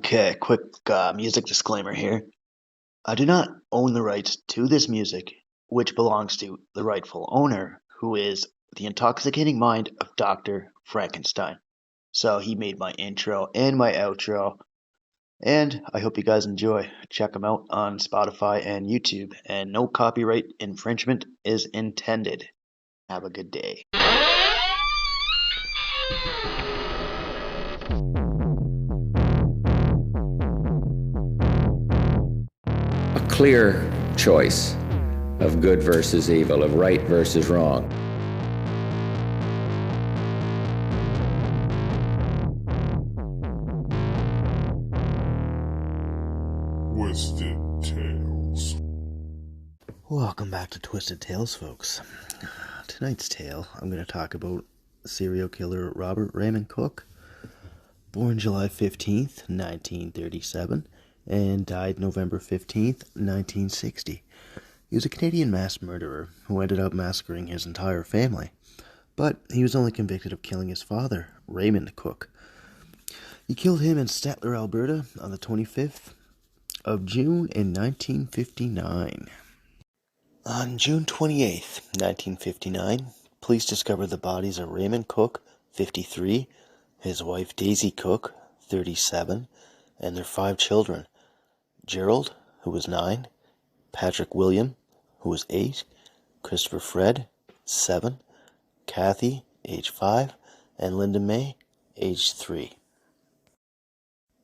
Okay, quick music disclaimer here. I do not own the rights to this music, which belongs to the rightful owner, who is the intoxicating mind of Dr. Frankenstein. So he made my intro and my outro, and I hope you guys enjoy. Check them out on Spotify and YouTube, and no copyright infringement is intended. Have a good day. A clear choice of good versus evil, of right versus wrong. Twisted Tales. Welcome back to Twisted Tales, folks. Tonight's tale, I'm going to talk about serial killer Robert Raymond Cook, born July 15th, 1937, and died November 15th, 1960. He was a Canadian mass murderer who ended up massacring his entire family, but he was only convicted of killing his father, Raymond Cook. He killed him in Stettler, Alberta, on the 25th of June in 1959. On June 28th, 1959, police discovered the bodies of Raymond Cook, 53, his wife Daisy Cook, 37, and their 5 children, Gerald, who was 9, Patrick William, who was 8, Christopher Fred, 7, Kathy, age 5, and Linda May, age 3.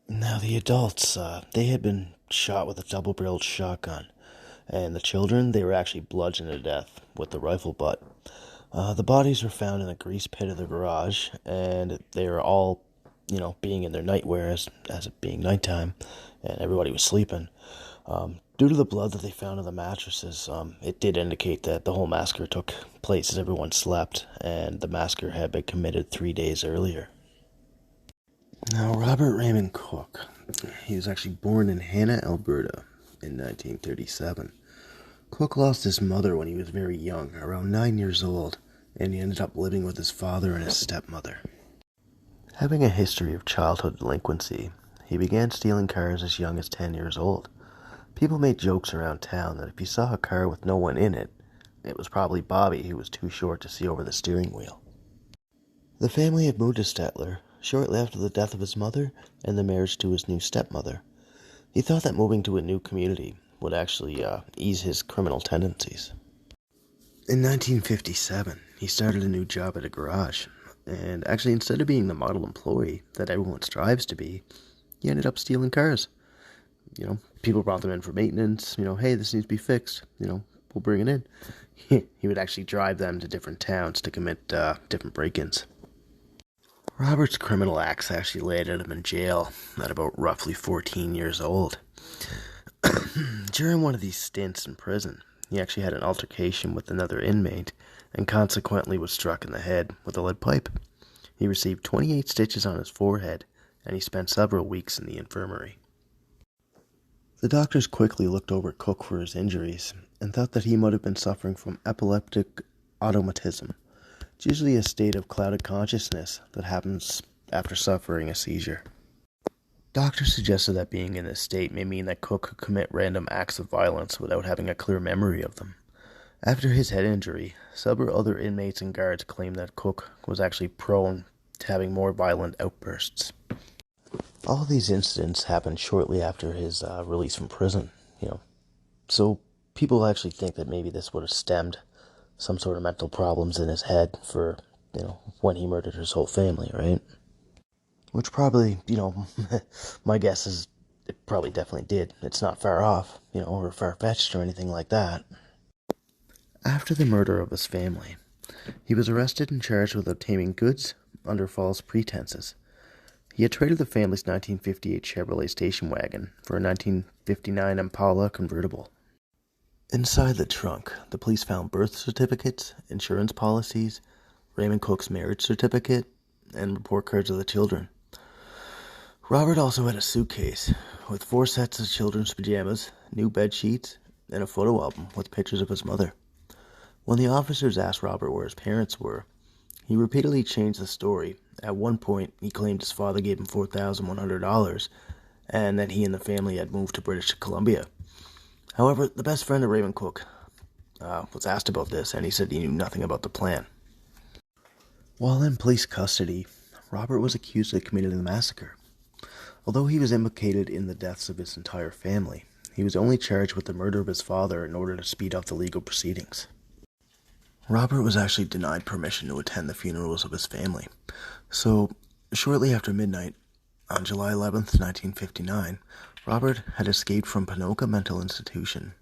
Now the adults, they had been shot with a double-barreled shotgun, and the children, they were actually bludgeoned to death with the rifle butt. The bodies were found in the grease pit of the garage, and they were all, being in their nightwear as it being nighttime, and everybody was sleeping. Due to the blood that they found in the mattresses, it did indicate that the whole massacre took place as everyone slept, and the massacre had been committed 3 days earlier. Now, Robert Raymond Cook, he was actually born in Hanna, Alberta, in 1937. Cook lost his mother when he was very young, around 9 years old, and he ended up living with his father and his stepmother. Having a history of childhood delinquency, he began stealing cars as young as 10 years old. People made jokes around town that if you saw a car with no one in it, it was probably Bobby who was too short to see over the steering wheel. The family had moved to Stettler shortly after the death of his mother and the marriage to his new stepmother. He thought that moving to a new community would actually ease his criminal tendencies. In 1957, he started a new job at a garage, and actually instead of being the model employee that everyone strives to be, he ended up stealing cars. People brought them in for maintenance, hey, this needs to be fixed, we'll bring it in. He would actually drive them to different towns to commit different break-ins. Robert's criminal acts actually landed him in jail at about roughly 14 years old. During one of these stints in prison, he actually had an altercation with another inmate and consequently was struck in the head with a lead pipe. He received 28 stitches on his forehead, and he spent several weeks in the infirmary. The doctors quickly looked over Cook for his injuries and thought that he might have been suffering from epileptic automatism. It's usually a state of clouded consciousness that happens after suffering a seizure. Doctors suggested that being in this state may mean that Cook could commit random acts of violence without having a clear memory of them. After his head injury, several other inmates and guards claimed that Cook was actually prone to having more violent outbursts. All of these incidents happened shortly after his release from prison, So people actually think that maybe this would have stemmed some sort of mental problems in his head for, when he murdered his whole family, right? Which probably, my guess is it probably definitely did. It's not far off, or far-fetched or anything like that. After the murder of his family, he was arrested and charged with obtaining goods under false pretenses. He had traded the family's 1958 Chevrolet station wagon for a 1959 Impala convertible. Inside the trunk, the police found birth certificates, insurance policies, Raymond Cook's marriage certificate, and report cards of the children. Robert also had a suitcase with 4 sets of children's pajamas, new bed sheets, and a photo album with pictures of his mother. When the officers asked Robert where his parents were, he repeatedly changed the story. At one point, he claimed his father gave him $4,100, and that he and the family had moved to British Columbia. However, the best friend of Raymond Cook was asked about this, and he said he knew nothing about the plan. While in police custody, Robert was accused of committing the massacre. Although he was implicated in the deaths of his entire family, he was only charged with the murder of his father in order to speed up the legal proceedings. Robert was actually denied permission to attend the funerals of his family, so shortly after midnight, on July 11th, 1959, Robert had escaped from Ponoka Mental Institution.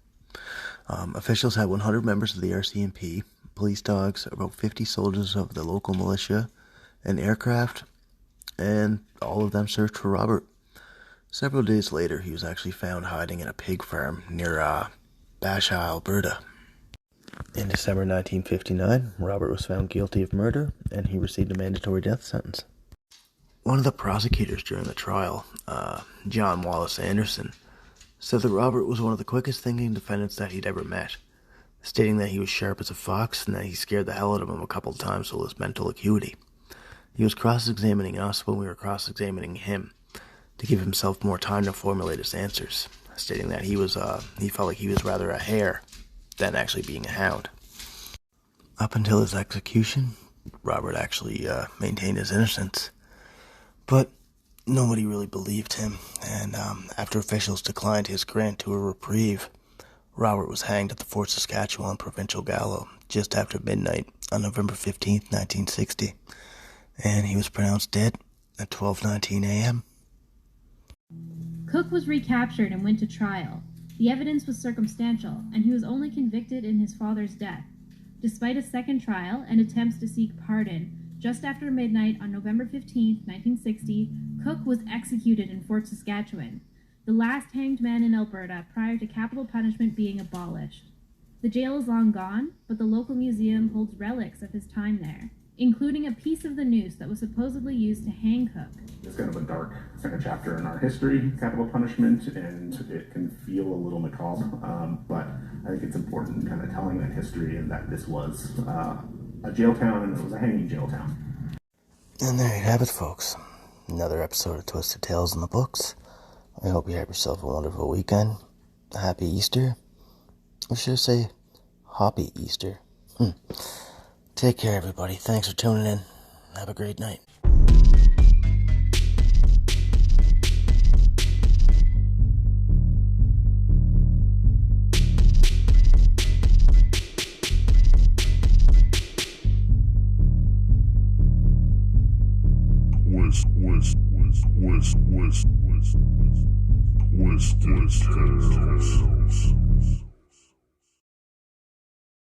Officials had 100 members of the RCMP, police dogs, about 50 soldiers of the local militia, an aircraft, and all of them searched for Robert. Several days later, he was actually found hiding in a pig farm near Basha, Alberta. In December 1959, Robert was found guilty of murder, and he received a mandatory death sentence. One of the prosecutors during the trial, John Wallace Anderson, said that Robert was one of the quickest thinking defendants that he'd ever met, stating that he was sharp as a fox and that he scared the hell out of him a couple of times with his mental acuity. He was cross-examining us when we were cross-examining him to give himself more time to formulate his answers, stating that he felt like he was rather a hare than actually being a hound. Up until his execution, Robert actually maintained his innocence, but nobody really believed him, and after officials declined his grant to a reprieve, Robert was hanged at the Fort Saskatchewan Provincial Gallows just after midnight on November 15th, 1960, and he was pronounced dead at 12:19 a.m. Cook was recaptured and went to trial. The evidence was circumstantial, and he was only convicted in his father's death. Despite a second trial and attempts to seek pardon, just after midnight on November 15, 1960, Cook was executed in Fort Saskatchewan, the last hanged man in Alberta prior to capital punishment being abolished. The jail is long gone, but the local museum holds relics of his time there, including a piece of the noose that was supposedly used to hang Cook. It's kind of a dark second chapter in our history, capital punishment, and it can feel a little macabre, but I think it's important kind of telling that history and that this was a jail town and it was a hanging jail town. And there you have it, folks. Another episode of Twisted Tales in the books. I hope you have yourself a wonderful weekend. A happy Easter. Or should I say, Hoppy Easter. Take care, everybody. Thanks for tuning in. Have a great night. Twisted Tales.